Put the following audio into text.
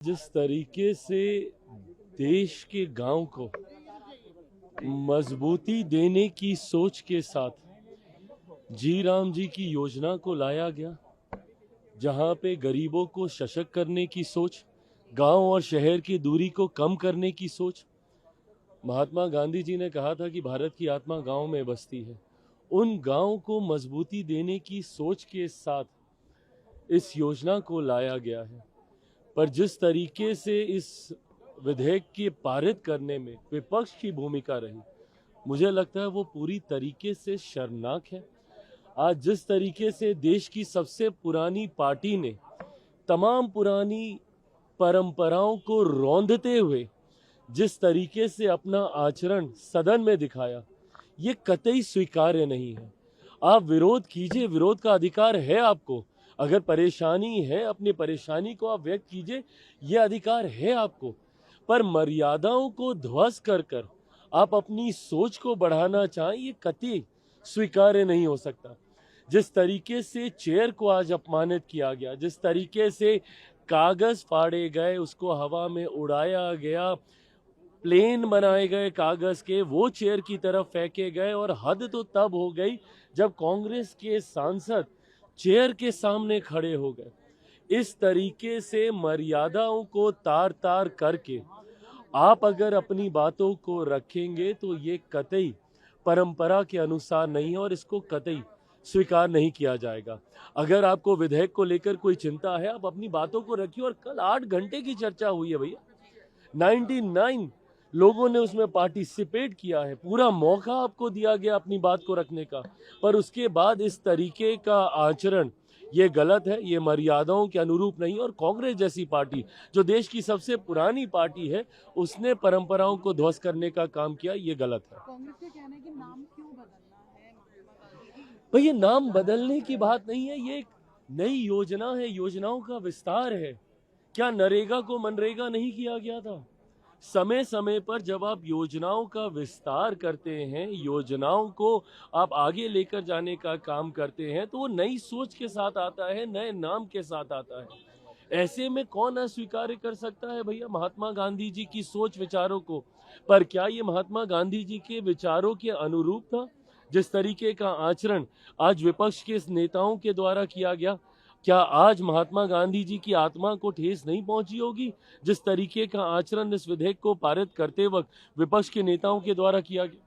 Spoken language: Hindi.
जिस तरीके से देश के गांव को मजबूती देने की सोच के साथ जी राम जी की योजना को लाया गया, जहां पे गरीबों को सशक्त करने की सोच, गांव और शहर की दूरी को कम करने की सोच। महात्मा गांधी जी ने कहा था कि भारत की आत्मा गांव में बसती है। उन गांव को मजबूती देने की सोच के साथ इस योजना को लाया गया है। पर जिस तरीके से इस विधेयक के पारित करने में विपक्ष की भूमिका रही, मुझे लगता है वो पूरी तरीके से शर्मनाक है। आज जिस तरीके से देश की सबसे पुरानी पार्टी ने तमाम पुरानी परंपराओं को रौंदते हुए जिस तरीके से अपना आचरण सदन में दिखाया, ये कतई स्वीकार्य नहीं है। आप विरोध कीजिए, विरोध का अधिकार है आपको। अगर परेशानी है, अपनी परेशानी को आप व्यक्त कीजिए, ये अधिकार है आपको। पर मर्यादाओं को ध्वस्त कर कर आप अपनी सोच को बढ़ाना चाहें, ये कतई स्वीकार्य नहीं हो सकता। जिस तरीके से चेयर को आज अपमानित किया गया, जिस तरीके से कागज फाड़े गए, उसको हवा में उड़ाया गया, प्लेन बनाए गए कागज के, वो चेयर की तरफ फेंके गए। और हद तो तब हो गई जब कांग्रेस के सांसद चेयर के सामने खड़े हो गए। इस तरीके से मर्यादाओं को तार तार करके आप अगर अपनी बातों को रखेंगे तो ये कतई परंपरा के अनुसार नहीं है और इसको कतई स्वीकार नहीं किया जाएगा। अगर आपको विधेयक को लेकर कोई चिंता है, आप अपनी बातों को रखिए। और कल 8 घंटे की चर्चा हुई है भैया, 99 लोगों ने उसमें पार्टिसिपेट किया है। पूरा मौका आपको दिया गया अपनी बात को रखने का, पर उसके बाद इस तरीके का आचरण ये गलत है, ये मर्यादाओं के अनुरूप नहीं। और कांग्रेस जैसी पार्टी जो देश की सबसे पुरानी पार्टी है, उसने परंपराओं को ध्वस्त करने का काम किया, ये गलत है। कांग्रेस का कहना है कि नाम क्यों बदलना है महात्मा गांधी जी? भाई ये नाम बदलने की बात नहीं है, ये एक नई योजना है, योजनाओं का विस्तार है। क्या नरेगा को मनरेगा नहीं किया गया था? समय समय पर जब आप योजनाओं का विस्तार करते हैं, योजनाओं को आप आगे लेकर जाने का काम करते हैं, तो वो नई सोच के साथ आता है, नए नाम के साथ आता है। ऐसे में कौन अस्वीकार कर सकता है भैया महात्मा गांधी जी की सोच विचारों को? पर क्या ये महात्मा गांधी जी के विचारों के अनुरूप था? जिस तरीके का आचरण आज विपक्ष के नेताओं के द्वारा किया गया, क्या आज महात्मा गांधी जी की आत्मा को ठेस नहीं पहुंची होगी? जिस तरीके का आचरण इस विधेयक को पारित करते वक्त विपक्ष के नेताओं के द्वारा किया गया।